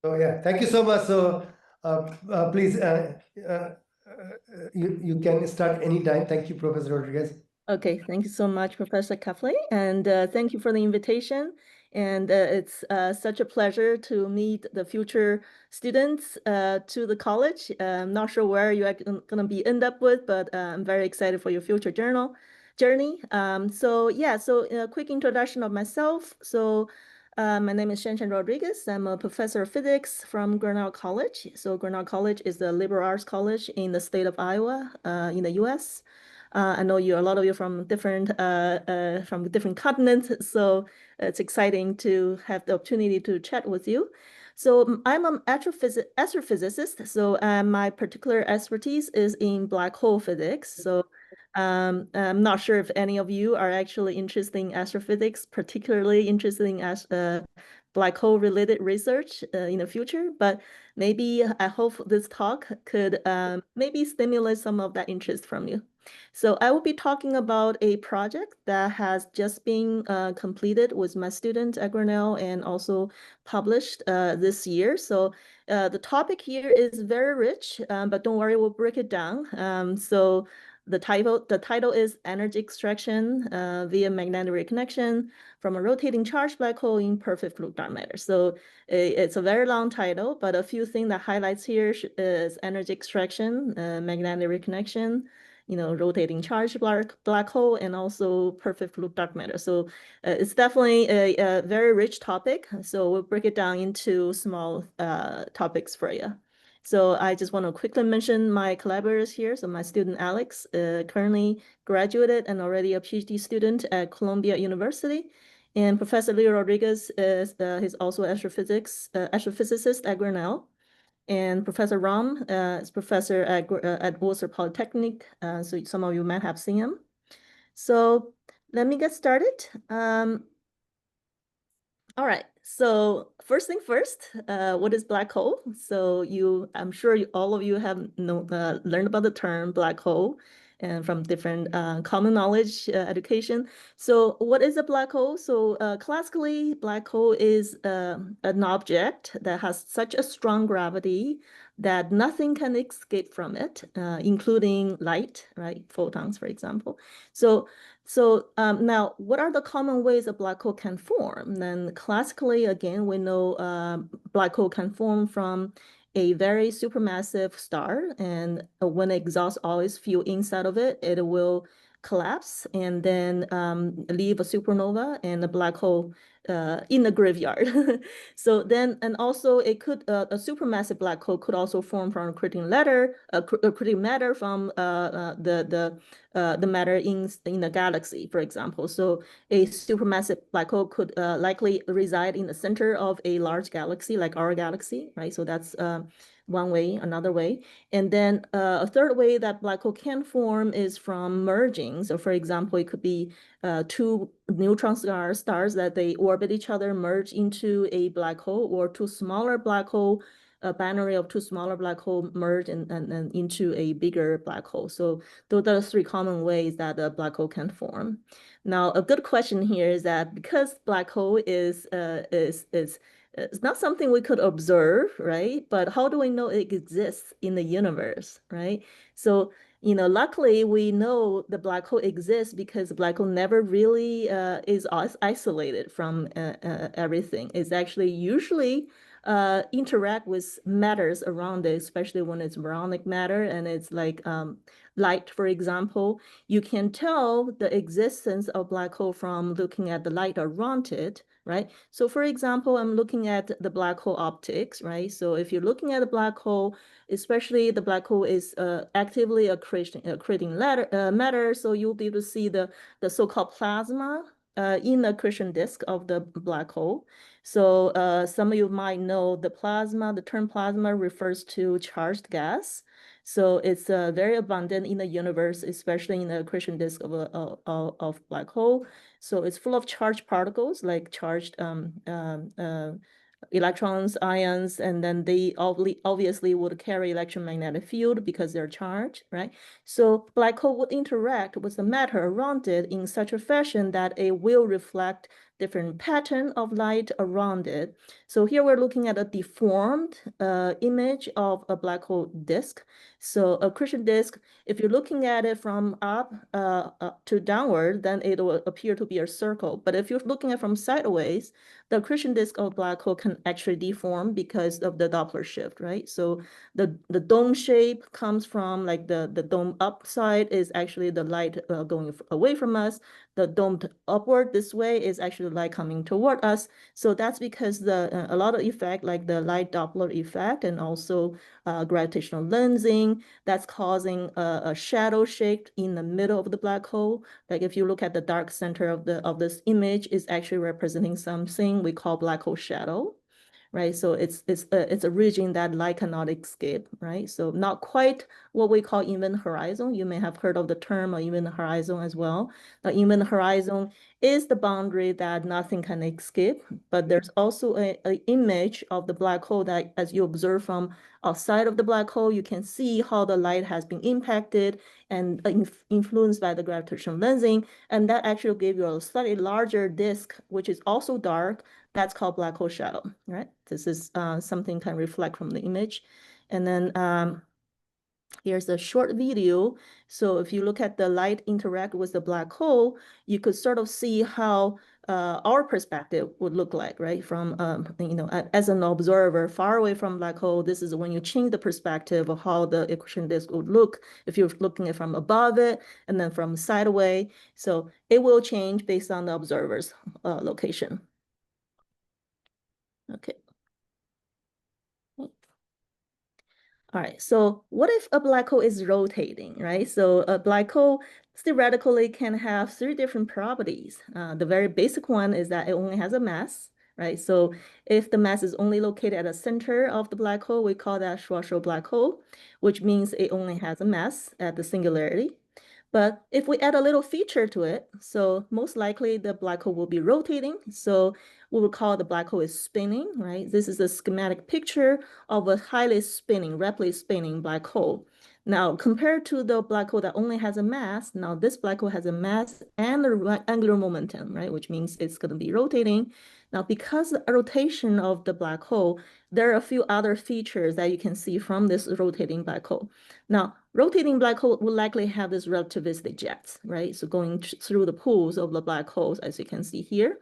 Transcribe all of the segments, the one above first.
So yeah, thank you so much. So please, you can start anytime. Thank you, Professor Rodriguez. Okay, thank you so much, Professor Kafle, and thank you for the invitation. And it's such a pleasure to meet the future students to the college. I'm not sure where you are going to be end up with, but I'm very excited for your future journey. So yeah, so a quick introduction of myself. So my name is Shanshan Rodriguez. I'm a professor of physics from Grinnell College. So Grinnell College is a liberal arts college in the state of Iowa, in the U.S. I know a lot of you from different continents, so it's exciting to have the opportunity to chat with you. So I'm an astrophysicist, so my particular expertise is in black hole physics. So I'm not sure if any of you are actually interested in astrophysics, particularly interested in black hole related research in the future, but maybe I hope this talk could maybe stimulate some of that interest from you. So I will be talking about a project that has just been completed with my students at Grinnell and also published this year. So the topic here is very rich, but don't worry, we'll break it down. So the title is Energy Extraction via Magnetic Reconnection from a Rotating Charged Black Hole in Perfect Fluid Dark Matter. So it's a very long title, but a few things that highlights here is energy extraction, magnetic reconnection, rotating charged black hole, and also perfect fluid dark matter. So it's definitely a very rich topic. So we'll break it down into small topics for you. So I just want to quickly mention my collaborators here. So my student Alex, currently graduated and already a PhD student at Columbia University. And Professor Leo Rodriguez he's also astrophysicist at Grinnell. And Professor Ram is professor at Worcester Polytechnic. So some of you might have seen him. So let me get started. All right. So first thing first, what is black hole? So I'm sure all of you have learned about the term black hole and from different common knowledge education. So what is a black hole? So classically, black hole is an object that has such a strong gravity that nothing can escape from it, including light, right? Photons, for example. So now, what are the common ways a black hole can form? Then classically, again, we know black hole can form from a very supermassive star, and when it exhausts all its fuel inside of it, it will collapse and then leave a supernova and a black hole in the graveyard. So then, and also a supermassive black hole could also form from accreting matter from the matter in the galaxy, for example. So a supermassive black hole could likely reside in the center of a large galaxy like our galaxy, right? So that's one way, another way. And then a third way that black hole can form is from merging. So for example, it could be two neutron stars that they orbit each other, merge into a black hole, or two smaller black hole, a binary of two smaller black hole merge and into a bigger black hole. So those are the three common ways that a black hole can form. Now, a good question here is that because black hole is it's not something we could observe, right? But how do we know it exists in the universe, right? So, luckily we know the black hole exists because the black hole never really is isolated from everything. It's actually usually interact with matters around it, especially when it's baronic matter and it's like light, for example. You can tell the existence of black hole from looking at the light around it, right? So for example, I'm looking at the black hole optics, right? So if you're looking at the black hole, especially the black hole is actively accreting matter, so you'll be able to see the so-called plasma in the accretion disk of the black hole. So some of you might know the term plasma refers to charged gas. So it's very abundant in the universe, especially in the accretion disk of black hole. So it's full of charged particles, like charged electrons, ions, and then they obviously would carry electromagnetic field because they're charged, right? So black hole would interact with the matter around it in such a fashion that it will reflect different pattern of light around it. So here we're looking at a deformed image of a black hole disk. So a accretion disk, if you're looking at it from up to downward, then it will appear to be a circle. But if you're looking at it from sideways, the accretion disk of black hole can actually deform because of the Doppler shift, right? So the dome shape comes from like the dome upside is actually the light going away from us. The dome upward this way is actually light coming toward us. So that's because a lot of effect like the light Doppler effect and also gravitational lensing that's causing a shadow shape in the middle of the black hole. Like if you look at the dark center of this image, is actually representing something we call black hole shadow, right? So it's a region that light cannot escape, right? So not quite what we call event horizon. You may have heard of the term event horizon as well. The event horizon is the boundary that nothing can escape, but there's also an image of the black hole that as you observe from outside of the black hole, you can see how the light has been impacted and influenced by the gravitational lensing. And that actually gave you a slightly larger disk, which is also dark. That's called black hole shadow, right? This is something can reflect from the image. And then here's a short video. So if you look at the light interact with the black hole, you could sort of see how our perspective would look like, right? From, as an observer far away from black hole, this is when you change the perspective of how the accretion disk would look if you're looking at from above it and then from sideways. So it will change based on the observer's location. Okay. All right, so what if a black hole is rotating, right? So a black hole theoretically can have three different properties. The very basic one is that it only has a mass, right? So if the mass is only located at the center of the black hole, we call that Schwarzschild black hole, which means it only has a mass at the singularity. But if we add a little feature to it, so most likely the black hole will be rotating. So we will call the black hole is spinning, right? This is a schematic picture of a highly spinning, rapidly spinning black hole. Now, compared to the black hole that only has a mass, now this black hole has a mass and the angular momentum, right? Which means it's going to be rotating. Now, because the rotation of the black hole, there are a few other features that you can see from this rotating black hole. Now, rotating black hole will likely have this relativistic jets, right? So going through the pools of the black holes, as you can see here.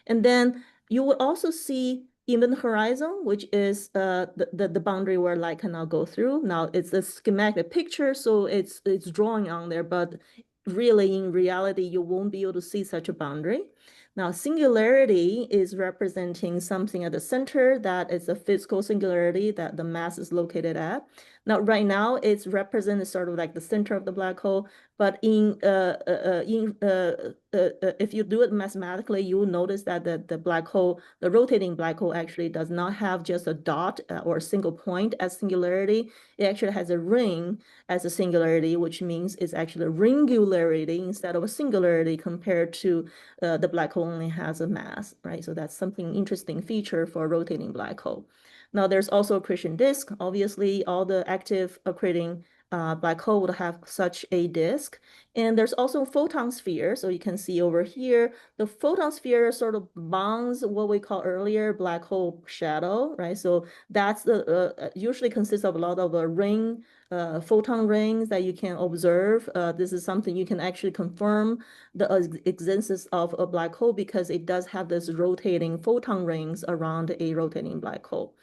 And then you will also see event horizon, which is the boundary where light cannot go through. Now, it's a schematic picture, so it's drawing on there, but really in reality, you won't be able to see such a boundary. Now, singularity is representing something at the center that is a physical singularity that the mass is located at. Now, right now, it's represented sort of like the center of the black hole, but if you do it mathematically, you will notice that the black hole, the rotating black hole actually does not have just a dot or a single point as singularity. It actually has a ring as a singularity, which means it's actually a ringularity instead of a singularity compared to the black hole only has a mass, right? So that's something interesting feature for a rotating black hole. Now there's also accretion disk. Obviously, all the active accreting black hole would have such a disk. And there's also photon sphere. So you can see over here, the photon sphere sort of bounds what we call earlier black hole shadow, right? So that's usually consists of a lot of ring, photon rings that you can observe. This is something you can actually confirm the existence of a black hole because it does have this rotating photon rings around a rotating black hole.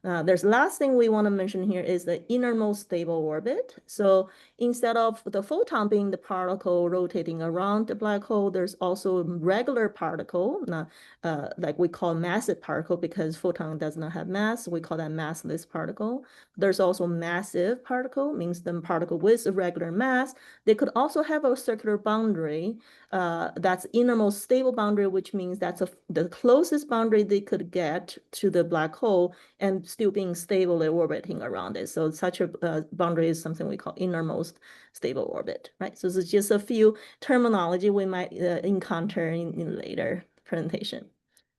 There's last thing we want to mention here is the innermost stable orbit. So instead of the photon being the particle rotating around the black hole, there's also a regular particle, like we call massive particle because photon does not have mass. We call that massless particle. There's also massive particle, means the particle with a regular mass. They could also have a circular boundary. That's innermost stable boundary, which means that's the closest boundary they could get to the black hole and still being stably orbiting around it. So such a boundary is something we call innermost stable orbit, right? So this is just a few terminology we might encounter in later presentation.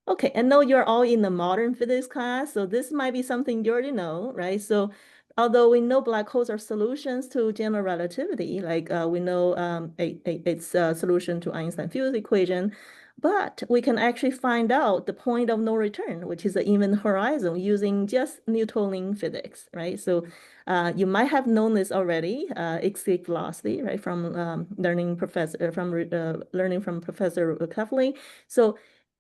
Okay, I know you're all in the modern physics class, so this might be something you already know, right? So although we know black holes are solutions to general relativity, like we know it's a solution to Einstein field equation, But we can actually find out the point of no return, which is the event horizon, using just Newtonian physics, right? So you might have known this already, escape velocity, right? From learning from Professor Kefli. So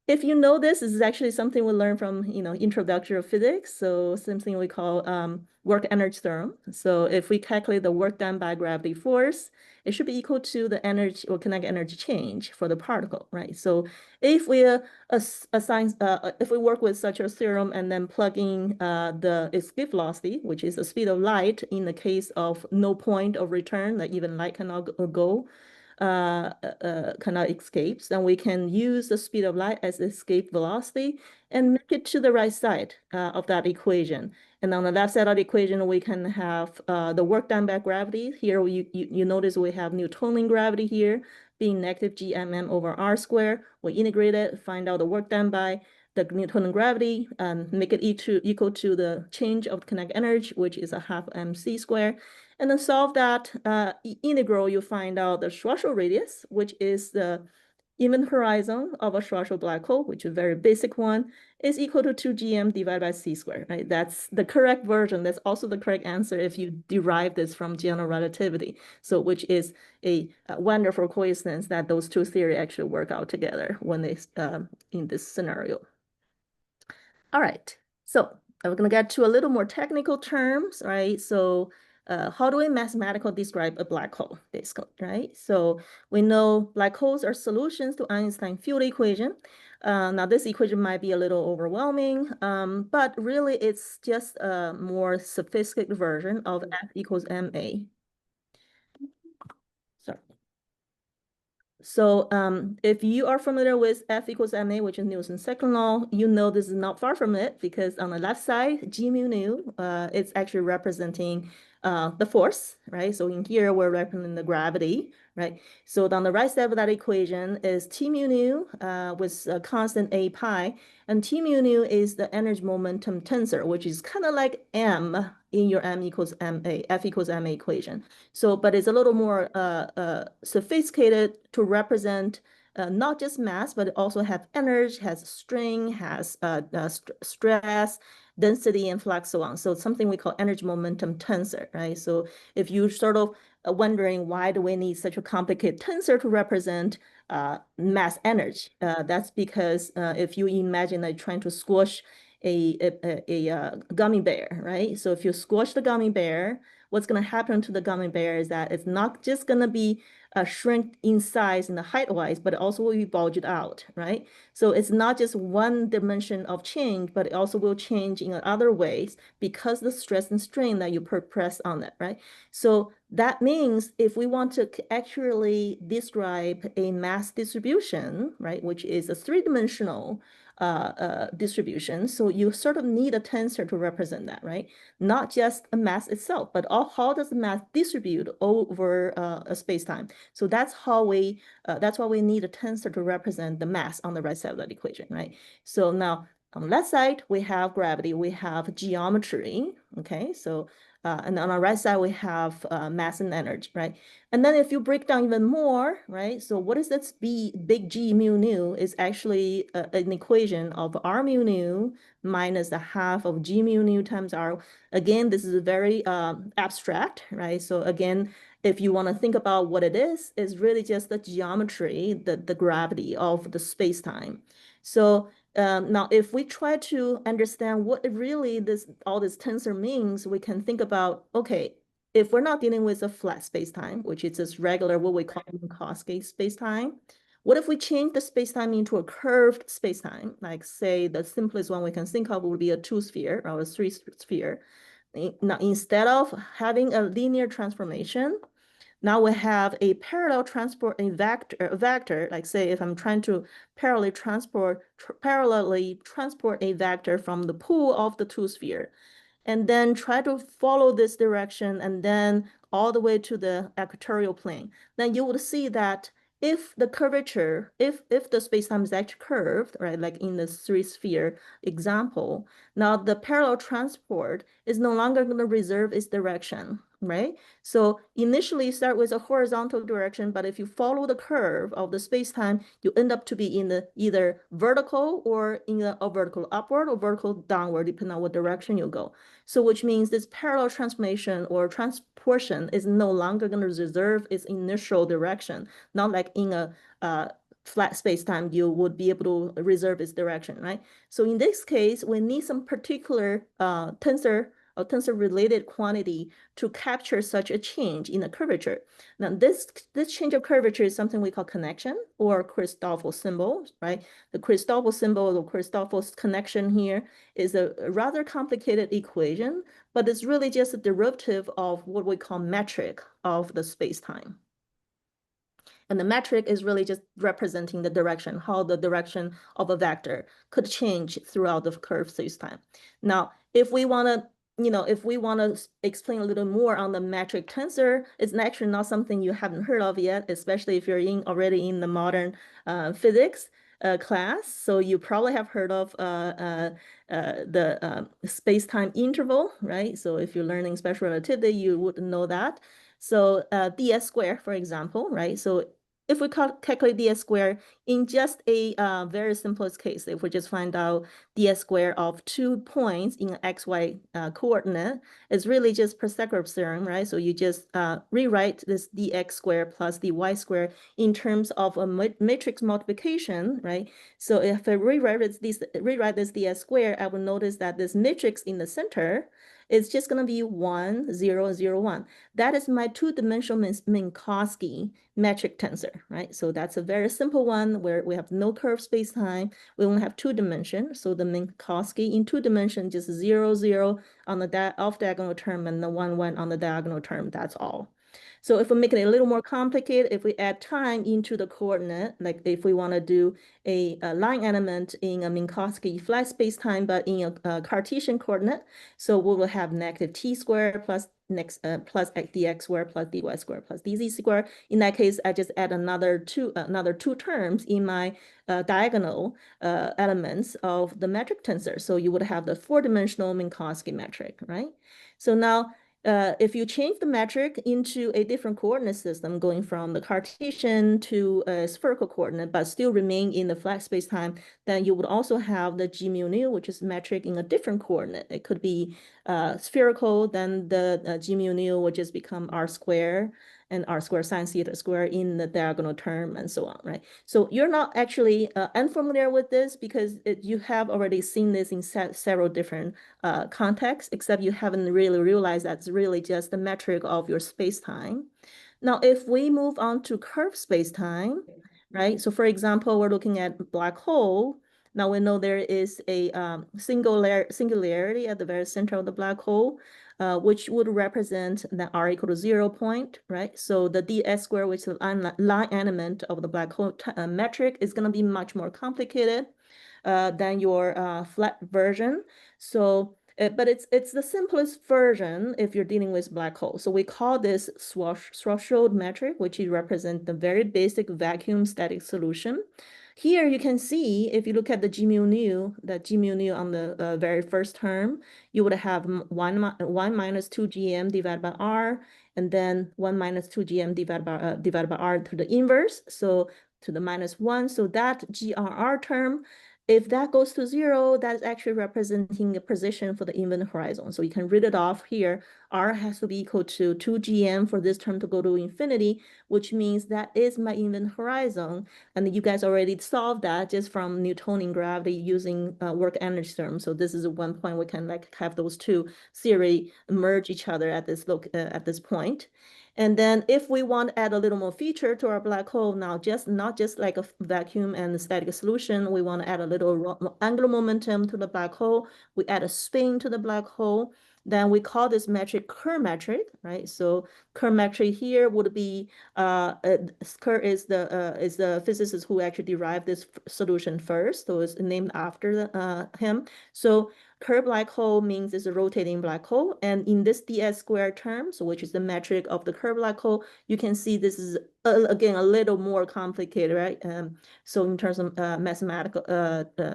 if you know this is actually something we learned from, introduction of physics. So something we call work energy theorem. So if we calculate the work done by gravity force, it should be equal to the energy or kinetic energy change for the particle, right? So if we if we work with such a theorem and then plug in the escape velocity, which is the speed of light in the case of no point of return, that even light cannot go, cannot escape, then we can use the speed of light as escape velocity and make it to the right side of that equation. And on the left side of the equation, we can have the work done by gravity. Here, you notice we have Newtonian gravity here being negative gmm over r squared. We integrate it, find out the work done by the Newtonian gravity, and make it equal to the change of kinetic energy, which is a half mc squared. And then solve that integral, you find out the Schwarzschild radius, which is the event horizon of a Schwarzschild black hole, which is a very basic one, is equal to 2gm divided by c squared, right? That's the correct version. That's also the correct answer if you derive this from general relativity. So which is a wonderful coincidence that those two theories actually work out together when they in this scenario. All right, so we're going to get to a little more technical terms, right? So how do we mathematically describe a black hole, basically, right? So we know black holes are solutions to Einstein field equation. Now, this equation might be a little overwhelming, but really it's just a more sophisticated version of F equals ma. Sorry. So if you are familiar with F equals ma, which is Newton's second law, you know this is not far from it, because on the left side, g mu nu, it's actually representing the force, right? So in here, we're representing the gravity, right? So on the right side of that equation is T mu nu with a constant a pi, and T mu nu is the energy momentum tensor, which is kind of like m in your m equals ma, F equals ma equation. So, but it's a little more sophisticated to represent not just mass, but it also have energy, has strain, has stress, density, and flux, so on. So it's something we call energy momentum tensor, right? So if you sort of wondering why do we need such a complicated tensor to represent mass energy, that's because if you imagine that trying to squash a gummy bear, right? So if you squash the gummy bear, what's going to happen to the gummy bear is that it's not just going to be shrink in size and the height-wise, but it also will be bulged out, right? So it's not just one dimension of change, but it also will change in other ways because the stress and strain that you press on it, right? So that means if we want to accurately describe a mass distribution, right, which is a three-dimensional distribution, so you sort of need a tensor to represent that, right? Not just a mass itself, but how does the mass distribute over a space-time? So that's how that's why we need a tensor to represent the mass on the right side of that equation, right? So now on the left side, we have gravity, we have geometry, okay? So, and on the right side, we have mass and energy, right? And then if you break down even more, right? So what is this big G mu nu is actually an equation of R mu nu minus the half of G mu nu times R. Again, this is very abstract, right? So again, if you want to think about what it is really just the geometry, the gravity of the space-time. So now, if we try to understand what really all this tensor means, we can think about, okay, if we're not dealing with a flat space-time, which is just regular, what we call Minkowski space-time, what if we change the space-time into a curved space-time? Like, say, the simplest one we can think of would be a two-sphere or a three-sphere. Now, instead of having a linear transformation, now we have a parallel transport, a vector, like say if I'm trying to parallelly transport a vector from the pool of the two sphere, and then try to follow this direction and then all the way to the equatorial plane, then you would see that if the curvature, if the space-time is actually curved, right, like in the three-sphere example, now the parallel transport is no longer going to reserve its direction. right? So initially start with a horizontal direction, but if you follow the curve of the space-time, you end up to be in the either vertical or in a vertical upward or vertical downward, depending on what direction you go. So which means this parallel transformation or transportation is no longer going to reserve its initial direction, not like in a flat space-time, you would be able to reserve its direction, right? So in this case, we need some particular tensor or tensor-related quantity to capture such a change in the curvature. Now, this change of curvature is something we call connection or Christoffel symbol, right? The Christoffel symbol, the Christoffel's connection here is a rather complicated equation, but it's really just a derivative of what we call metric of the space-time. And the metric is really just representing the direction, how the direction of a vector could change throughout the curved space-time. Now, if we want to if we want to explain a little more on the metric tensor, it's actually not something you haven't heard of yet, especially if you're already in the modern physics class. So you probably have heard of the space-time interval, right? So if you're learning special relativity, you would know that. So ds squared, for example, right? So if we calculate ds squared in just a very simplest case, if we just find out ds squared of 2 points in an xy coordinate, it's really just Pythagoras theorem, right? So you just rewrite this dx squared plus dy squared in terms of a matrix multiplication, right? So if I rewrite this ds squared, I will notice that this matrix in the center is just going to be 1, 0, 0, 1. That is my two-dimensional Minkowski metric tensor, right? So that's a very simple one where we have no curved space-time. We only have 2 dimensions. So the Minkowski in 2 dimensions, just 0, 0 on the off-diagonal term and the 1, 1 on the diagonal term. That's all. So if we make it a little more complicated, if we add time into the coordinate, like if we want to do a line element in a Minkowski flat space-time, but in a Cartesian coordinate, so we will have negative t squared plus plus dx squared plus dy squared plus dz squared. In that case, I just add another two terms in my diagonal elements of the metric tensor. So you would have the 4-dimensional Minkowski metric, right? So now if you change the metric into a different coordinate system, going from the Cartesian to a spherical coordinate, but still remain in the flat space-time, then you would also have the g mu nu, which is metric in a different coordinate. It could be spherical, then the g mu nu would just become r squared and r squared sine theta squared in the diagonal term and so on, right? So you're not actually unfamiliar with this because you have already seen this in several different contexts, except you haven't really realized that's really just the metric of your space-time. Now, if we move on to curved space-time, right? So for example, we're looking at black hole. Now we know there is a singularity at the very center of the black hole, which would represent the r equal to 0 point, right? So the ds squared, which is the line element of the black hole metric, is going to be much more complicated than your flat version. So, but it's the simplest version if you're dealing with black hole. So we call this Schwarzschild metric, which represents the very basic vacuum static solution. Here you can see, if you look at the g mu nu, on the very first term, you would have 1 minus 2 gm divided by r, and then 1 minus 2 gm divided by r to the inverse, so to the minus 1. So that GRR term, if that goes to 0, that's actually representing a position for the event horizon. So you can read it off here. R has to be equal to 2 gm for this term to go to infinity, which means that is my event horizon. And you guys already solved that just from Newtonian gravity using work energy term. So this is one point we can like have those two theory merge each other at this point. And then if we want to add a little more feature to our black hole, now not just like a vacuum and a static solution, we want to add a little angular momentum to the black hole. We add a spin to the black hole. Then we call this metric Kerr metric, right? So Kerr metric here would be Kerr is the physicist who actually derived this solution first, so it's named after him. So curved black hole means it's a rotating black hole. And in this ds squared term, so which is the metric of the curved black hole, you can see this is, again, a little more complicated, right? So in terms of mathematical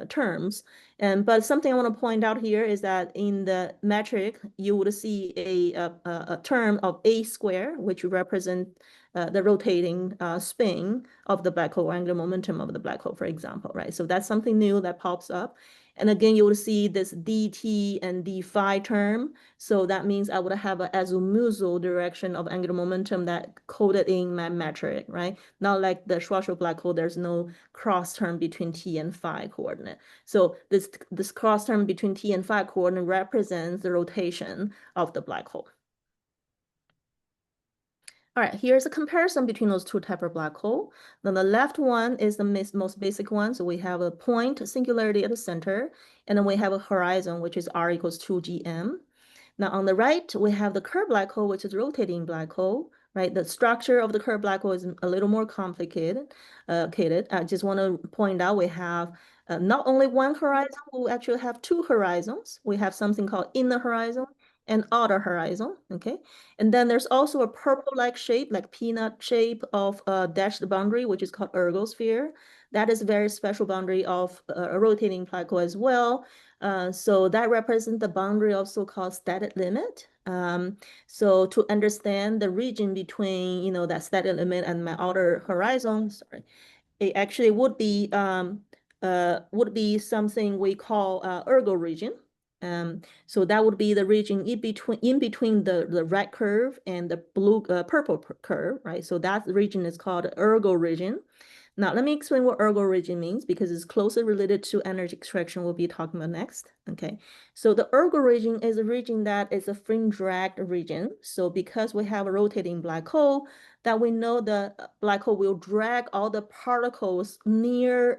terms. But something I want to point out here is that in the metric, you would see a term of a square, which represent the rotating spin of the black hole, angular momentum of the black hole, for example, right? So that's something new that pops up. And again, you will see this dt and d phi term. So that means I would have an azimuthal direction of angular momentum that coded in my metric, right? Not like the Schwarzschild black hole, there's no cross term between t and phi coordinate. So this cross term between t and phi coordinate represents the rotation of the black hole. All right, here's a comparison between those two types of black hole. Then the left one is the most basic one. So we have a point singularity at the center, and then we have a horizon, which is r equals 2gm. Now on the right, we have the curved black hole, which is rotating black hole, right? The structure of the curved black hole is a little more complicated. I just want to point out we have not only one horizon, we actually have two horizons. We have something called inner horizon and outer horizon, okay? And then there's also a purple-like shape, like peanut shape of a dashed boundary, which is called ergosphere. That is a very special boundary of a rotating black hole as well. So that represents the boundary of so-called static limit. So to understand the region between, you know, that static limit and my outer horizon, sorry, it actually would be something we call ergo region. So that would be the region in between the red curve and the purple curve, right? So that region is called ergo region. Now, let me explain what ergo region means because it's closely related to energy extraction we'll be talking about next, okay? So the ergo region is a region that is a fringe dragged region. So because we have a rotating black hole, that we know the black hole will drag all the particles inside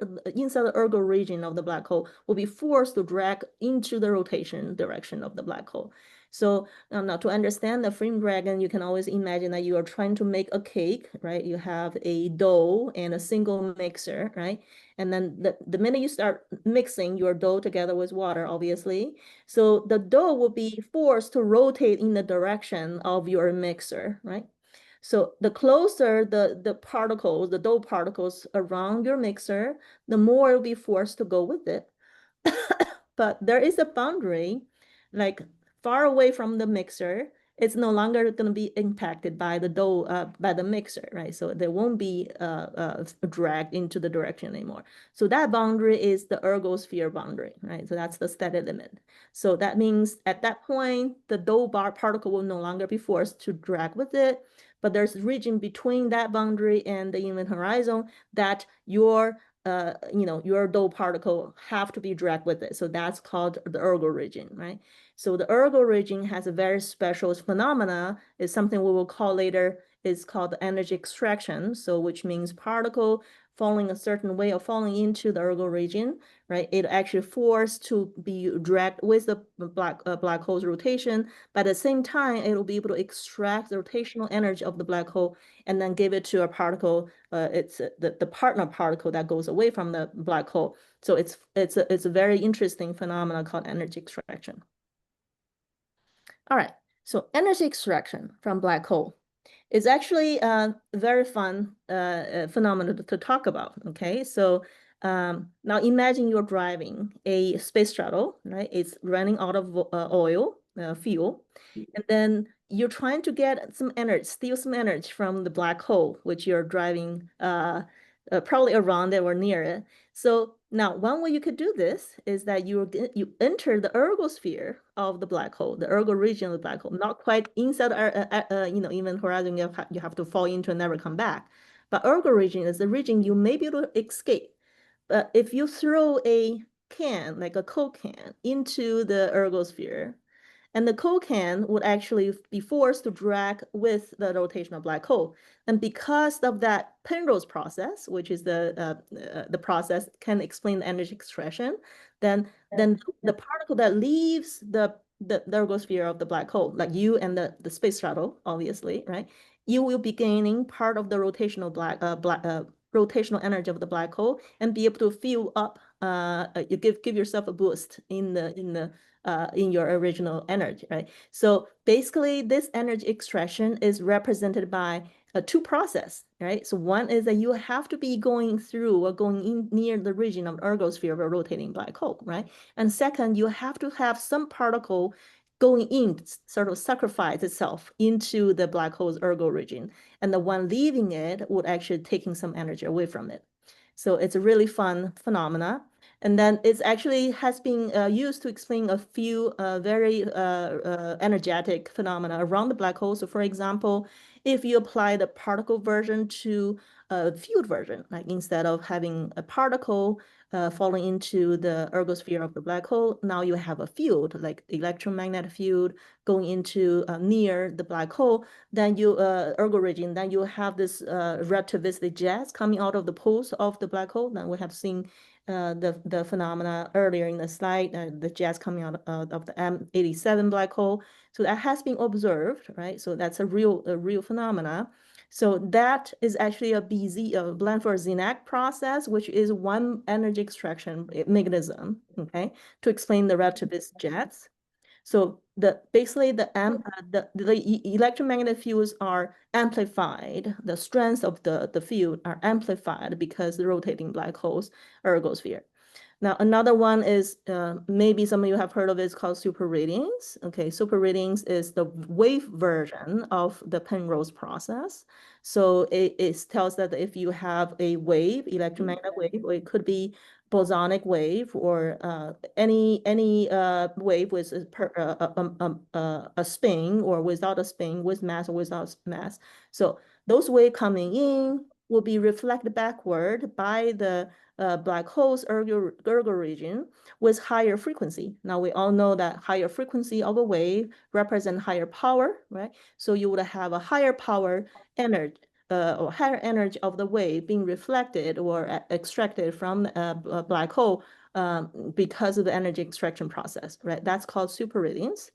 the ergo region of the black hole, will be forced to drag into the rotation direction of the black hole. So now to understand the frame dragon, you can always imagine that you are trying to make a cake, right? You have a dough and a single mixer, right? And then the minute you start mixing your dough together with water, obviously, so the dough will be forced to rotate in the direction of your mixer, right? So the closer the particles, the dough particles around your mixer, the more it'll be forced to go with it. But there is a boundary, like far away from the mixer, it's no longer going to be impacted by the dough, by the mixer, right? So there won't be dragged into the direction anymore. So that boundary is the ergosphere boundary, right? So that's the static limit. So that means at that point, the dough particle will no longer be forced to drag with it, but there's a region between that boundary and the inlet horizon that your dough particle have to be dragged with it. So that's called the ergo region, right? So the ergo region has a very special phenomena. It's something we will call later, is called the energy extraction. So which means particle falling a certain way or falling into the ergo region, right? It actually forced to be dragged with the black hole's rotation. But at the same time, it'll be able to extract the rotational energy of the black hole and then give it to a particle. It's the partner particle that goes away from the black hole. So it's a very interesting phenomenon called energy extraction. All right, so energy extraction from black hole is actually a very fun phenomenon to talk about, okay? So now imagine you're driving a space shuttle, right? It's running out of oil, fuel, and then you're trying to get some energy, steal some energy from the black hole, which you're driving probably around it or near it. So now one way you could do this is that you enter the ergosphere of the black hole, the ergo region of the black hole, not quite inside even horizon you have to fall into and never come back. But ergo region is the region you may be able to escape. But if you throw a can, like a Coke can, into the ergosphere, and the Coke can would actually be forced to drag with the rotational black hole. And because of that Penrose process, which is the process can explain the energy extraction, then the particle that leaves the ergosphere of the black hole, like you and the space shuttle, obviously, right? You will be gaining part of the rotational rotational energy of the black hole and be able to fill up. You give yourself a boost in the in your original energy, right? So basically, this energy extraction is represented by two processes, right? So one is that you have to be going through or going in near the region of ergosphere of a rotating black hole, right? And second, you have to have some particle going in, sort of sacrifice itself into the black hole's ergo region, and the one leaving it would actually taking some energy away from it. So it's a really fun phenomena. And then it's actually has been used to explain a few very energetic phenomena around the black hole. So for example, if you apply the particle version to a field version, like instead of having a particle falling into the ergosphere of the black hole, now you have a field, like electromagnetic field going into near the black hole, then you ergo region, then you have this relativistic jets coming out of the poles of the black hole. Then we have seen the phenomena earlier in the slide, the jets coming out of the M87 black hole. So that has been observed, right? So that's a real phenomena. So that is actually a BZ, Blandford-Zinach process, which is one energy extraction mechanism, okay, to explain the relativist jets. So basically the electromagnetic fields are amplified. The strength of the field are amplified because the rotating black holes ergosphere. Now, another one is maybe some of you have heard of it, it's called super radiance. Okay, super radiance is the wave version of the Penrose process. So it tells that if you have a wave, electromagnetic wave, or it could be bosonic wave, or any wave with a spin or without a spin, with mass or without mass. So those waves coming in will be reflected backward by the black holes ergo region with higher frequency. Now we all know that higher frequency of a wave represent higher power, right? So you would have a higher power energy or higher energy of the wave being reflected or extracted from a black hole because of the energy extraction process, right? That's called superradiance.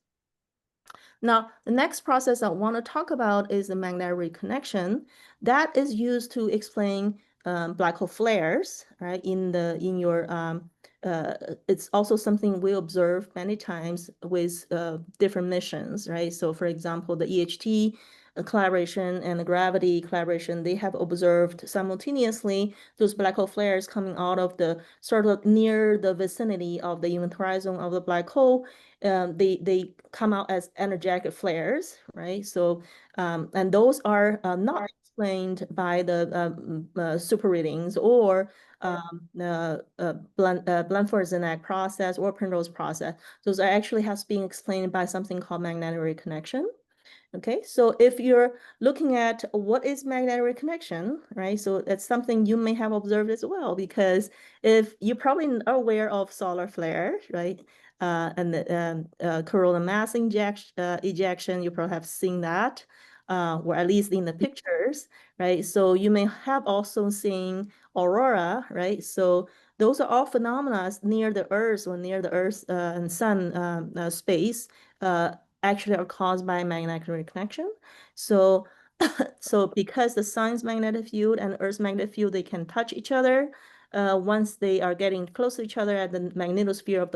Now, the next process I want to talk about is the magnetic reconnection. That is used to explain black hole flares, right? It's also something we observe many times with different missions, right? So, for example, the EHT collaboration and the gravity collaboration, they have observed simultaneously those black hole flares coming out of the sort of near the vicinity of the event horizon of the black hole. They come out as energetic flares, right? So, and those are not explained by the super readings or Blandford-Zinach process or Penrose process. Those are actually has been explained by something called magnetic reconnection. Okay, so if you're looking at what is magnetic reconnection, right? So that's something you may have observed as well, because if you probably are aware of solar flare, right? And the coronal mass ejection, you probably have seen that, or at least in the pictures, right? So you may have also seen aurora, right? So those are all phenomena near the Earth or near the Earth and Sun space. Actually are caused by magnetic reconnection. So, so because the sun's magnetic field and Earth's magnetic field, they can touch each other. Once they are getting close to each other at the magnetosphere of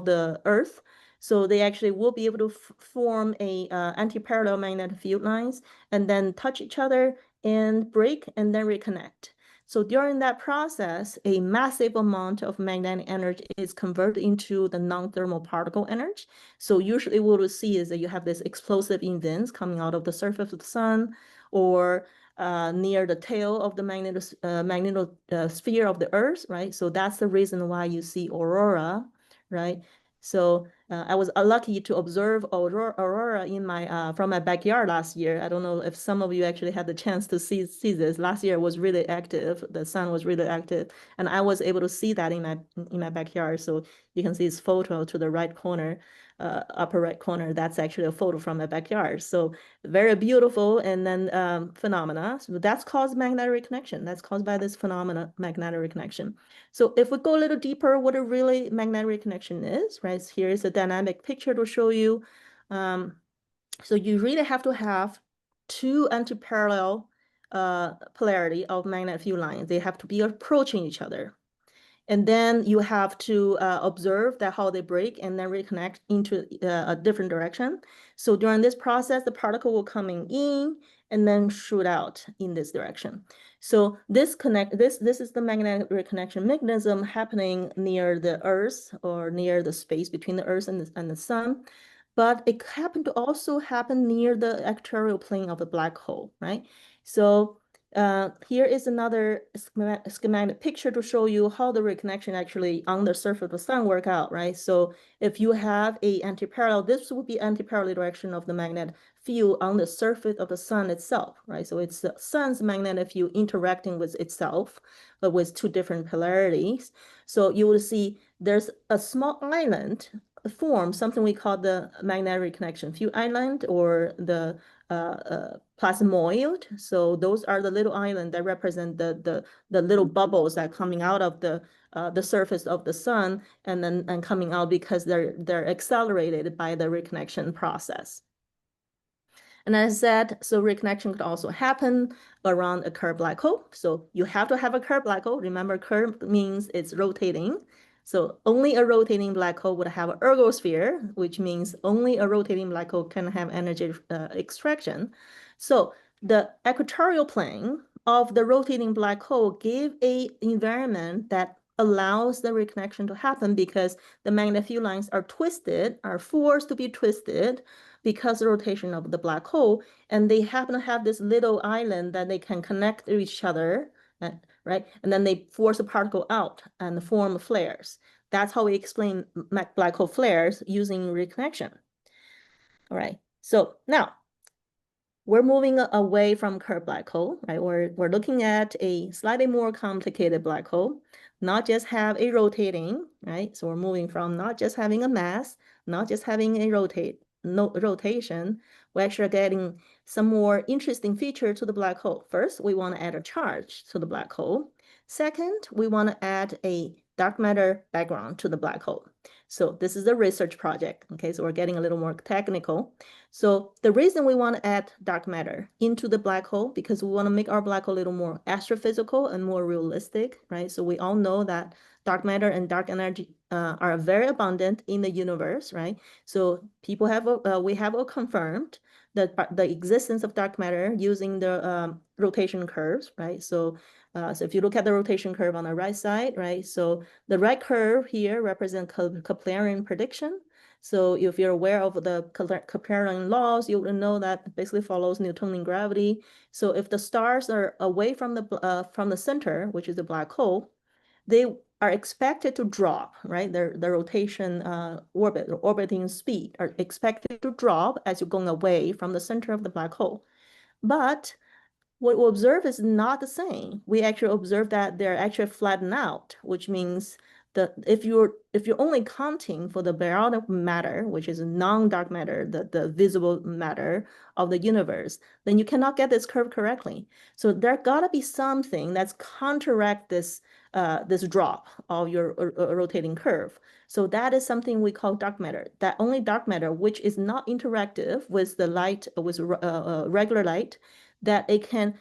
the Earth, so they actually will be able to form a anti-parallel magnetic field lines and then touch each other and break and then reconnect. So during that process, a massive amount of magnetic energy is converted into the non-thermal particle energy. So usually what we'll see is that you have this explosive events coming out of the surface of the sun or near the tail of the magnetosphere of the Earth, right? So that's the reason why you see aurora, right? So I was lucky to observe aurora in my from my backyard last year. I don't know if some of you actually had the chance to see this. Last year was really active. The sun was really active, and I was able to see that in my backyard. So you can see this photo to the right corner, upper right corner. That's actually a photo from my backyard. So very beautiful, and then phenomena. So that's caused magnetic reconnection. That's caused by this phenomena, magnetic reconnection. So if we go a little deeper, what a really magnetic reconnection is, right? So here is a dynamic picture to show you. So you really have to have two anti-parallel polarity of magnetic field lines. They have to be approaching each other. And then you have to observe that how they break and then reconnect into a different direction. So during this process, the particle will coming in and then shoot out in this direction. So this is the magnetic reconnection mechanism happening near the Earth or near the space between the Earth and the Sun. But it happened to also happen near the equatorial plane of the black hole, right? So here is another schematic picture to show you how the reconnection actually on the surface of the sun work out, right? So if you have a anti-parallel, this would be anti-parallel direction of the magnetic field on the surface of the sun itself, right? So it's the sun's magnetic field interacting with itself, but with two different polarities. So you will see there's a small island form, something we call the magnetic reconnection field island or the plasmoid. So those are the little islands that represent the little bubbles that are coming out of the surface of the sun and coming out because they're accelerated by the reconnection process. And as I said, so reconnection could also happen around a curved black hole. So you have to have a curved black hole. Remember, curved means it's rotating. So only a rotating black hole would have an ergosphere, which means only a rotating black hole can have energy extraction. So the equatorial plane of the rotating black hole gave an environment that allows the reconnection to happen because the magnetic field lines are twisted, are forced to be twisted because of the rotation of the black hole, and they happen to have this little island that they can connect to each other, right? And then they force a particle out and form flares. That's how we explain black hole flares using reconnection. All right, so now we're moving away from curved black hole, right? We're looking at a slightly more complicated black hole, not just have a rotating, right? So we're moving from not just having a mass, not just having a rotation, we're actually getting some more interesting feature to the black hole. First, we want to add a charge to the black hole. Second, we want to add a dark matter background to the black hole. So this is a research project, okay? So we're getting a little more technical. So the reason we want to add dark matter into the black hole, because we want to make our black hole a little more astrophysical and more realistic, right? So we all know that dark matter and dark energy are very abundant in the universe, right? So people have, we have confirmed that the existence of dark matter using the rotation curves, right? So if you look at the rotation curve on the right side, right? So the right curve here represents Keplerian prediction. So if you're aware of the Keplerian laws, you will know that it basically follows Newtonian gravity. So if the stars are away from the center, which is the black hole, they are expected to drop, right? Their rotation orbit or orbiting speed are expected to drop as you're going away from the center of the black hole. But what we observe is not the same. We actually observe that they're actually flattened out, which means that if you're only counting for the baryonic matter, which is non-dark matter, the visible matter of the universe, then you cannot get this curve correctly. So there gotta be something that's counteract this drop of your rotating curve. So that is something we call dark matter. That only dark matter, which is not interactive with the light, with regular light, that it can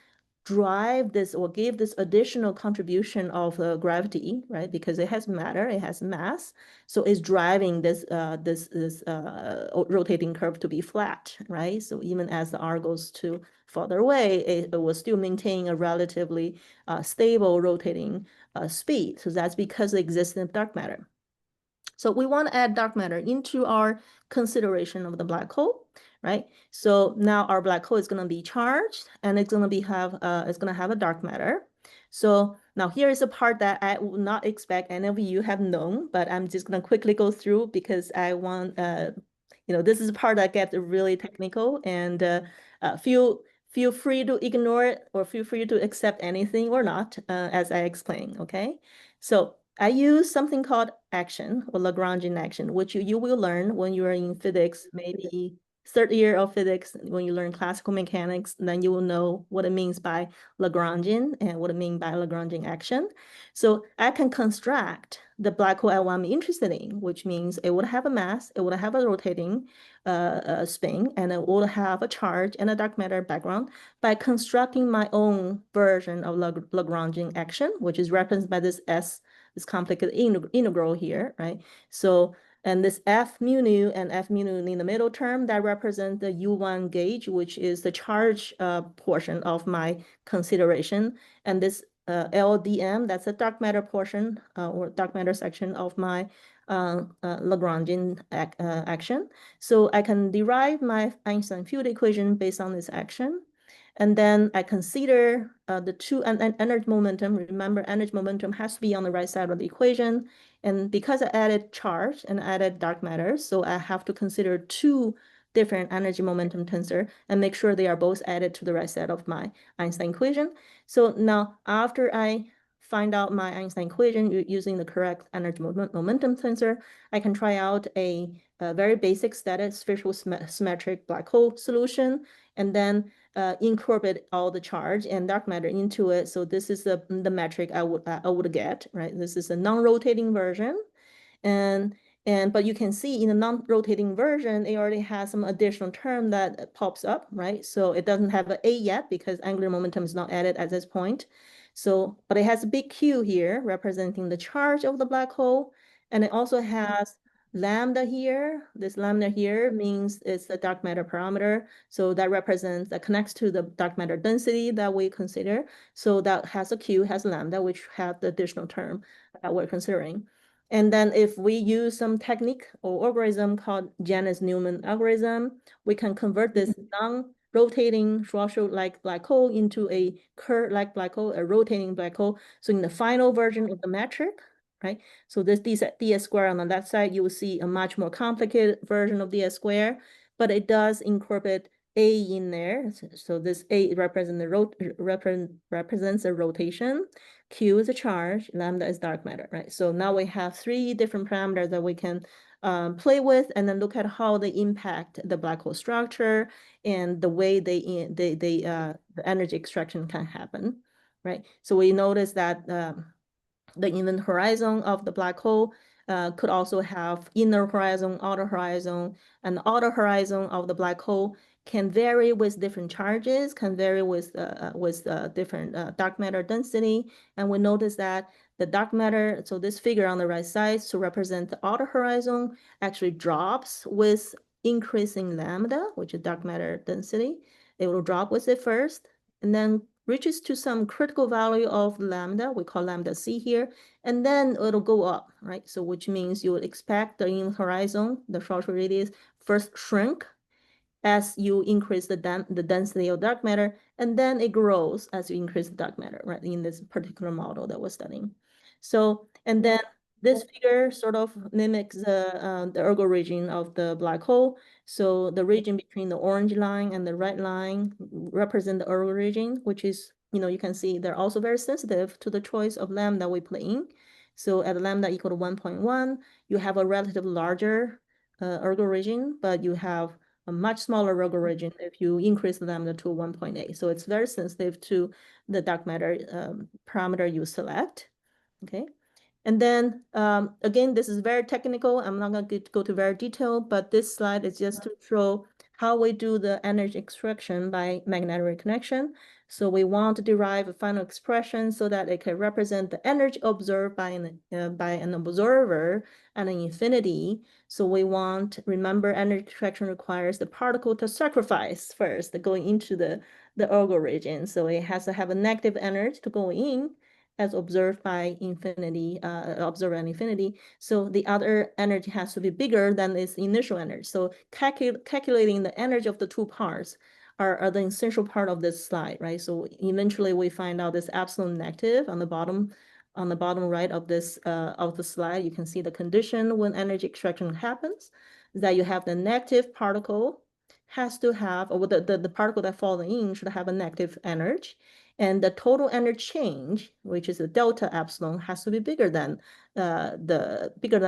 drive this or give this additional contribution of gravity, right? Because it has matter, it has mass, so it's driving this rotating curve to be flat, right? So even as the R goes to farther away, it will still maintain a relatively stable rotating speed. So that's because of the existence of dark matter. So we want to add dark matter into our consideration of the black hole, right? So now our black hole is going to be charged and it's going to have a dark matter. So now here is a part that I would not expect any of you have known, but I'm just going to quickly go through because I want, this is a part that gets really technical, and feel free to ignore it or feel free to accept anything or not as I explain, okay? So I use something called action or Lagrangian action, which you will learn when you are in physics, maybe third year of physics, when you learn classical mechanics, then you will know what it means by Lagrangian and what it means by Lagrangian action. So I can construct the black hole I want to be interested in, which means it would have a mass, it would have a rotating spin, and it would have a charge and a dark matter background by constructing my own version of Lagrangian action, which is represented by this S this complicated integral here, right? So, and this F mu nu and F mu nu in the middle term, that represent the U1 gauge, which is the charge portion of my consideration. And this LDM, that's the dark matter portion or dark matter section of my Lagrangian action. So I can derive my Einstein field equation based on this action. And then I consider the two energy momentum. Remember, energy momentum has to be on the right side of the equation. And because I added charge and added dark matter, so I have to consider two different energy momentum tensor and make sure they are both added to the right side of my Einstein equation. So now after I find out my Einstein equation using the correct energy momentum tensor, I can try out a very basic static spherical symmetric black hole solution, and then incorporate all the charge and dark matter into it. So this is the metric I would get, right? This is a non-rotating version. But you can see in the non-rotating version, it already has some additional term that pops up, right? So it doesn't have an A yet because angular momentum is not added at this point. So, but it has a big Q here representing the charge of the black hole. And it also has lambda here. This lambda here means it's the dark matter parameter. So that represents, that connects to the dark matter density that we consider. So that has a Q, has lambda, which have the additional term that we're considering. And then if we use some technique or algorithm called Janus-Newman algorithm, we can convert this non-rotating Schwarzschild-like black hole into a Kerr-like black hole, a rotating black hole. So in the final version of the metric, right? So this ds square on the left side, you will see a much more complicated version of ds square, but it does incorporate A in there. So this A represents a rotation. Q is a charge, lambda is dark matter, right? So now we have three different parameters that we can play with, and then look at how they impact the black hole structure and the way the energy extraction can happen, right? So we notice that the inner horizon of the black hole could also have inner horizon, outer horizon, and the outer horizon of the black hole can vary with different charges, can vary with different dark matter density. And we notice that the dark matter, so this figure on the right side to represent the outer horizon actually drops with increasing lambda, which is dark matter density. It will drop with it first, and then reaches to some critical value of lambda, we call lambda C here, and then it'll go up, right? So which means you would expect the inner horizon, the Schwarzschild radius, first shrink as you increase the density of dark matter, and then it grows as you increase the dark matter, right, in this particular model that we're studying. So, and then this figure sort of mimics the ergo region of the black hole. So the region between the orange line and the red line represent the ergo region, which is, you can see they're also very sensitive to the choice of lambda we put in. So at lambda equal to 1.1, you have a relatively larger ergo region, but you have a much smaller ergo region if you increase the lambda to 1.8. So it's very sensitive to the dark matter parameter you select, okay? And then, again, this is very technical. I'm not going to go to very detail, but this slide is just to show how we do the energy extraction by magnetic reconnection. So we want to derive a final expression so that it can represent the energy observed by an observer at an infinity. So we want, remember, energy extraction requires the particle to sacrifice first, going into the ergo region. So it has to have a negative energy to go in, as observed by infinity, observer at infinity. So the other energy has to be bigger than its initial energy. So calculating the energy of the two parts are the essential part of this slide, right? So eventually we find out this absolute negative on the bottom right of this of the slide. You can see the condition when energy extraction happens is that you have the negative particle has to have, or the particle that falls in should have a negative energy. And the total energy change, which is the delta epsilon, has to be bigger than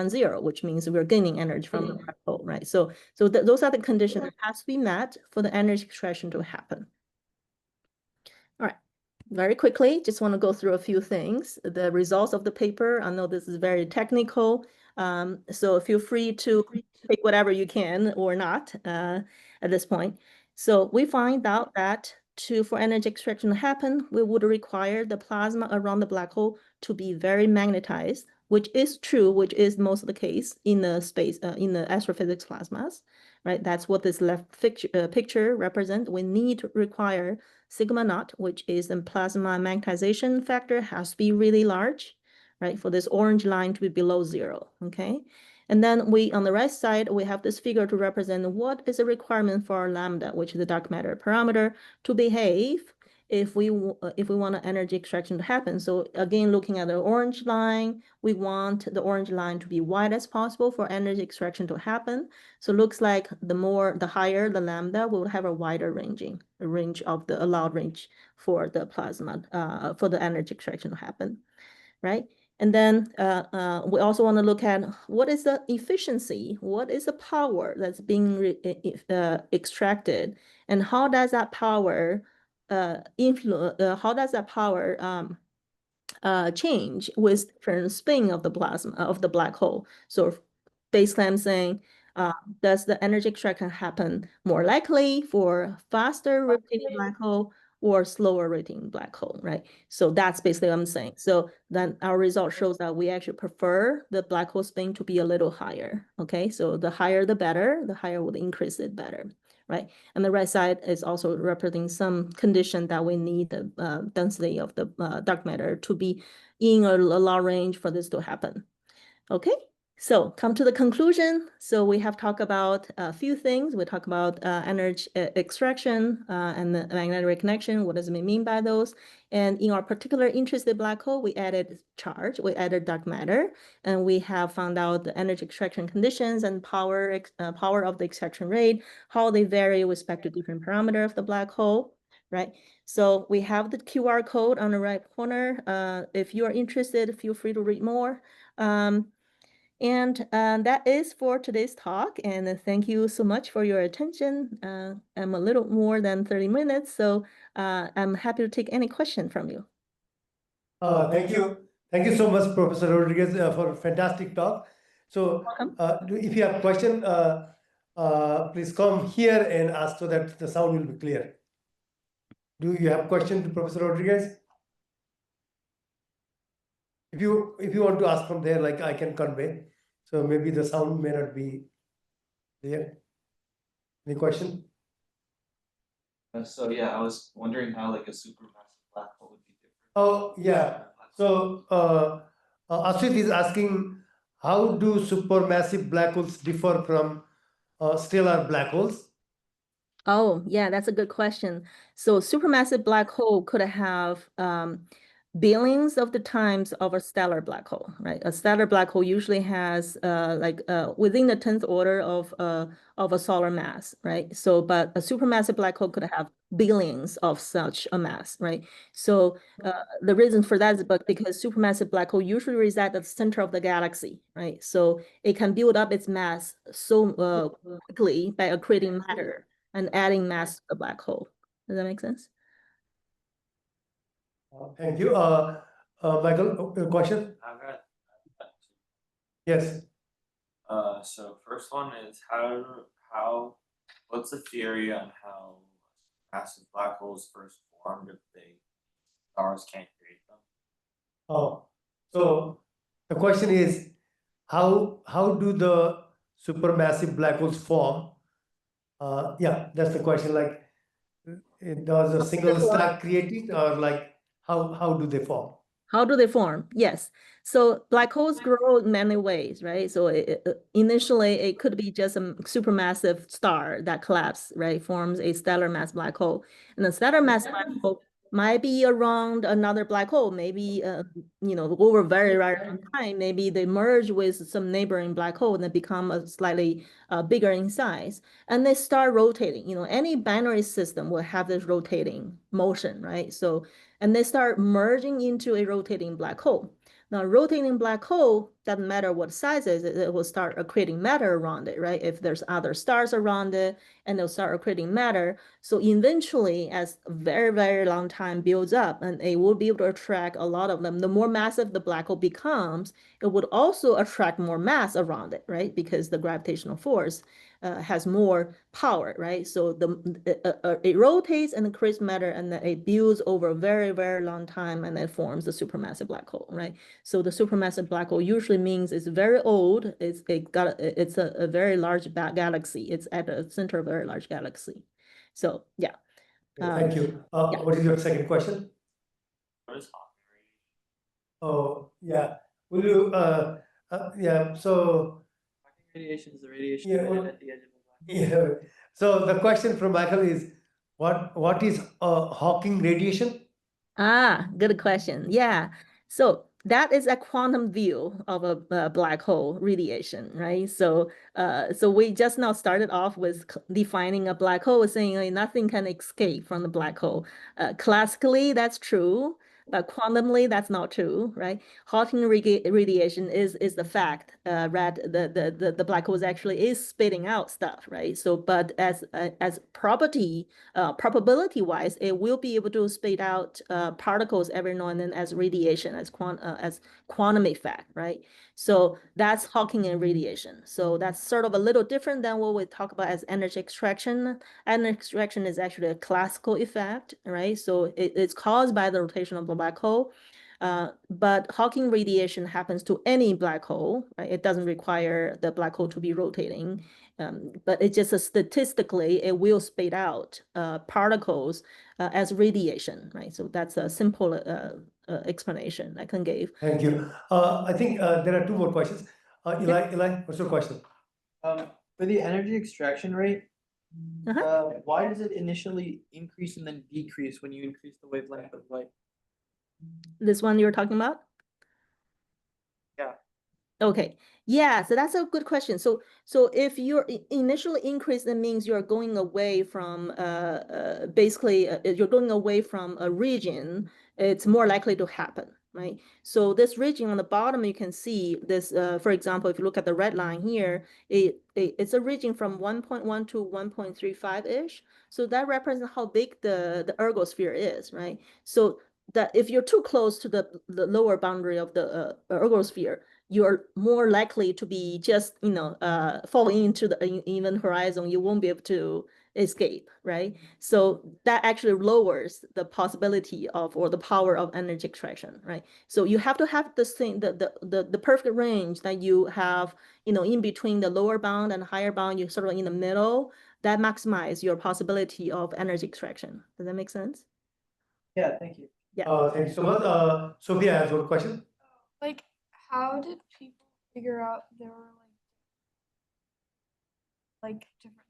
zero, which means we're gaining energy from the black hole, right? So those are the conditions that has to be met for the energy extraction to happen. All right, very quickly, just want to go through a few things. The results of the paper, I know this is very technical, so feel free to take whatever you can or not at this point. So we find out that for energy extraction to happen, we would require the plasma around the black hole to be very magnetized, which is true, which is most of the case in the space, in the astrophysics plasmas, right? That's what this left picture represents. We need to require sigma naught, which is the plasma magnetization factor, has to be really large, right? For this orange line to be below 0, okay? And then we, on the right side, we have this figure to represent what is a requirement for our lambda, which is the dark matter parameter, to behave if we want an energy extraction to happen. So again, looking at the orange line, we want the orange line to be wide as possible for energy extraction to happen. So it looks like the higher the lambda, we will have a wider range of the allowed range for the plasma, for the energy extraction to happen, right? And then we also want to look at what is the efficiency, what is the power that's being extracted, and how does that power change with different spin of the plasma of the black hole. So basically I'm saying, does the energy extraction happen more likely for faster rotating black hole or slower rotating black hole, right? So that's basically what I'm saying. So then our result shows that we actually prefer the black hole spin to be a little higher, okay? So the higher the better, the higher would increase it better, right? And the right side is also representing some condition that we need the density of the dark matter to be in a low range for this to happen, okay? So come to the conclusion. So we have talked about a few things. We talk about energy extraction and the magnetic connection. What does it mean by those? And in our particular interested black hole, we added charge, we added dark matter, and we have found out the energy extraction conditions and power of the extraction rate, how they vary with respect to different parameter of the black hole, right? So we have the QR code on the right corner. If you are interested, feel free to read more. And that is for today's talk. And thank you so much for your attention. I'm a little more than 30 minutes, so I'm happy to take any question from you. Thank you. Thank you so much, Professor Rodriguez, for a fantastic talk. So if you have question, please come here and ask so that the sound will be clear. Do you have question to Professor Rodriguez? If you want to ask from there, like I can convey. So maybe the sound may not be there. Any question? So yeah, I was wondering how like a supermassive black hole would be different. Oh yeah. So Ashit is asking, how do supermassive black holes differ from stellar black holes? Oh, yeah, that's a good question. So supermassive black hole could have billions of the times of a stellar black hole, right? A stellar black hole usually has within the 10th order of a solar mass, right? So, but a supermassive black hole could have billions of such a mass, right? So the reason for that is because supermassive black hole usually reside at the center of the galaxy, right? So it can build up its mass so quickly by accreting matter and adding mass to the black hole. Does that make sense? Thank you. Michael, a question? I've got Yes. so first one is what's the theory on how massive black holes first formed if stars can't create them? Oh, so the question is, how do the supermassive black holes form? Yeah, that's the question. Like, does a single star create it, or like how do they form? How do they form? Yes. So black holes grow in many ways, right? So initially, it could be just a supermassive star that collapses, right? Forms a stellar mass black hole. And the stellar mass black hole might be around another black hole. Maybe, over very long time, maybe they merge with some neighboring black hole and they become a slightly bigger in size. And they start rotating. Any binary system will have this rotating motion, right? So and they start merging into a rotating black hole. Now, rotating black hole, doesn't matter what size it is, it will start accreting matter around it, right? If there's other stars around it, and they'll start accreting matter. So eventually, as a very, very long time builds up, and it will be able to attract a lot of them, the more massive the black hole becomes, it would also attract more mass around it, right? Because the gravitational force has more power, right? So it rotates and creates matter, and then it builds over a very, very long time, and it forms the supermassive black hole, right? So the supermassive black hole usually means it's very old. It's a very large galaxy. It's at the center of a very large galaxy. So yeah. Thank you. yeah. What is your second question? What is Hawking radiation? Oh, yeah. Will you, yeah, so, Hawking radiation is the radiation Yeah, emitted well, at the edge of a black hole. yeah. So the question from Michael is, what is Hawking radiation? Good question. Yeah. So that is a quantum view of a black hole radiation, right? So we just now started off with defining a black hole, saying nothing can escape from the black hole. Classically, that's true, but quantumly, that's not true, right? Hawking radiation is the fact that the black hole actually is spitting out stuff, right? So, but as probability wise, it will be able to spit out particles every now and then as radiation, as quantum effect, right? So that's Hawking and radiation. So that's sort of a little different than what we talk about as energy extraction. Energy extraction is actually a classical effect, right? So it's caused by the rotation of the black hole. But Hawking radiation happens to any black hole, right? It doesn't require the black hole to be rotating. But it's just statistically, it will spit out particles as radiation, right? So that's a simple explanation I can give. Thank you. I think there are two more questions. Eli, what's your question? For the energy extraction rate, Uh-huh. why does it initially increase and then decrease when you increase the wavelength of light? This one you're talking about? Yeah. Okay. Yeah, so that's a good question. So if you're initially increase, that means you're going away from basically you're going away from a region, it's more likely to happen, right? So this region on the bottom, you can see this, for example, if you look at the red line here, it's a region from 1.1 to 1.35-ish. So that represents how big the ergosphere is, right? So that if you're too close to the lower boundary of the ergosphere, you're more likely to be just, falling into the event horizon. You won't be able to escape, right? So that actually lowers the possibility of, or the power of energy extraction, right? So you have to have this thing, the perfect range that you have, in between the lower bound and higher bound, you're sort of in the middle, that maximize your possibility of energy extraction. Does that make sense? Yeah, thank you. Yeah. Thank you so much. Sophia has one question. Like, how did people figure out there were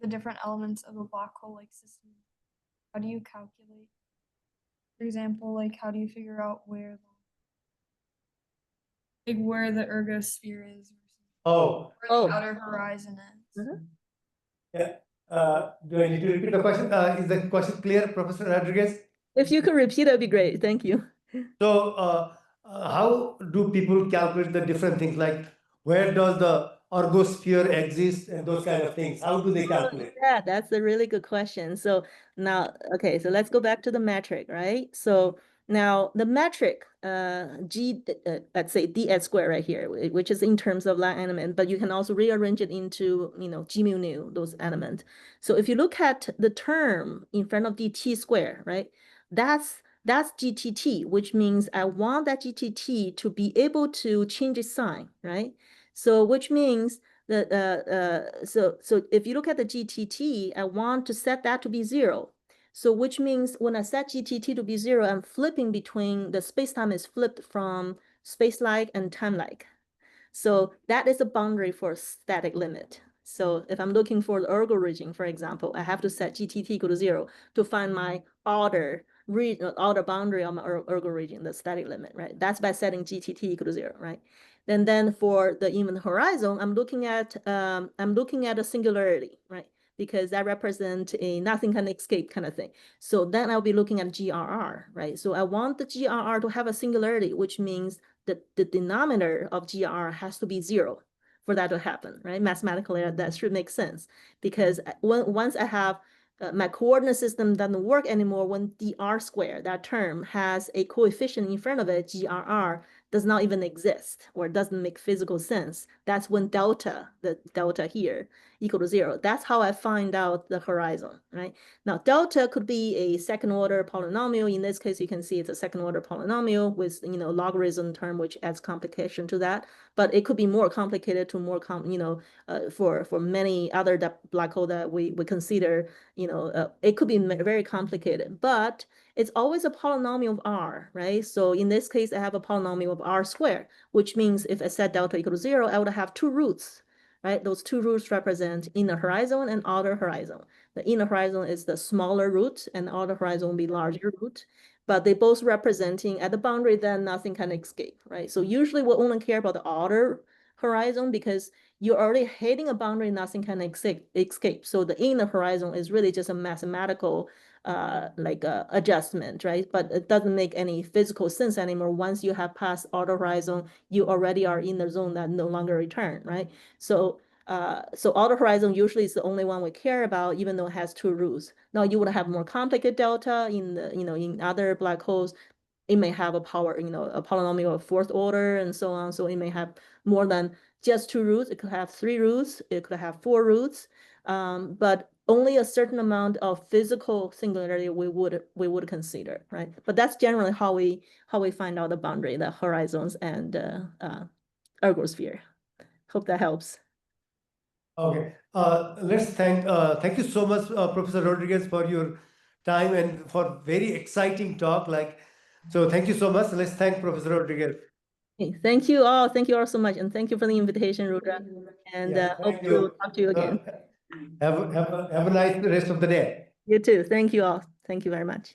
the different elements of a black hole system? How do you calculate? For example, like how do you figure out where the ergosphere is Oh, where the outer horizon is? do I need to repeat the question? Is the question clear, Professor Rodriguez? If you could repeat, that'd be great. Thank you. So, how do people calculate the different things, like where does the ergosphere exist and those kind of things? How do they calculate? Yeah, that's a really good question. So now, okay, so let's go back to the metric, right? So now the metric, let's say ds squared right here, which is in terms of that element, but you can also rearrange it into, g mu nu, those elements. So if you look at the term in front of dt squared, right? That's GTT, which means I want that GTT to be able to change its sign, right? So which means that so if you look at the GTT, I want to set that to be 0. So which means when I set GTT to be 0, I'm flipping between the space-time is flipped from space-like and time-like. So that is a boundary for static limit. So if I'm looking for the ergo region, for example, I have to set GTT equal to 0 to find my outer boundary of my ergo region, the static limit, right? That's by setting GTT equal to 0, right? And then for the event horizon, I'm looking at a singularity, right? Because that represents a nothing can escape kind of thing. So then I'll be looking at GRR, right? So I want the GRR to have a singularity, which means that the denominator of GRR has to be 0 for that to happen, right? Mathematically, that should make sense, because once I have my coordinate system doesn't work anymore when dr squared, that term has a coefficient in front of it, GRR, does not even exist or doesn't make physical sense. That's when delta, the delta here, equal to 0. That's how I find out the horizon, right? Now, delta could be a second order polynomial. In this case, you can see it's a second order polynomial with, logarithm term, which adds complication to that. But it could be more complicated to more, for many other black hole that we consider, it could be very complicated, but it's always a polynomial of R, right? So in this case, I have a polynomial of R squared, which means if I set delta equal to 0, I would have two roots, right? Those two roots represent inner horizon and outer horizon. The inner horizon is the smaller root and the outer horizon will be larger root, but they both representing at the boundary, then nothing can escape, right? So usually we only care about the outer horizon because you're already hitting a boundary, nothing can escape. So the inner horizon is really just a mathematical adjustment, right? But it doesn't make any physical sense anymore. Once you have passed outer horizon, you already are in the zone that no longer return, right? So outer horizon usually is the only one we care about, even though it has two roots. Now you would have more complicated delta in the, in other black holes. It may have a polynomial of fourth order and so on. So it may have more than just two roots. It could have three roots. It could have four roots. But only a certain amount of physical singularity we would consider, right? But that's generally how we find out the boundary, the horizons and ergosphere. Hope that helps. Okay, let's thank you so much, Professor Rodriguez, for your time and for very exciting talk. So thank you so much. Let's thank Professor Rodriguez. Okay, thank you all. Thank you all so much. And thank you for the invitation, Rudra. And Yeah, hope thank to you. talk to you again. Have a nice rest of the day. You too. Thank you all. Thank you very much.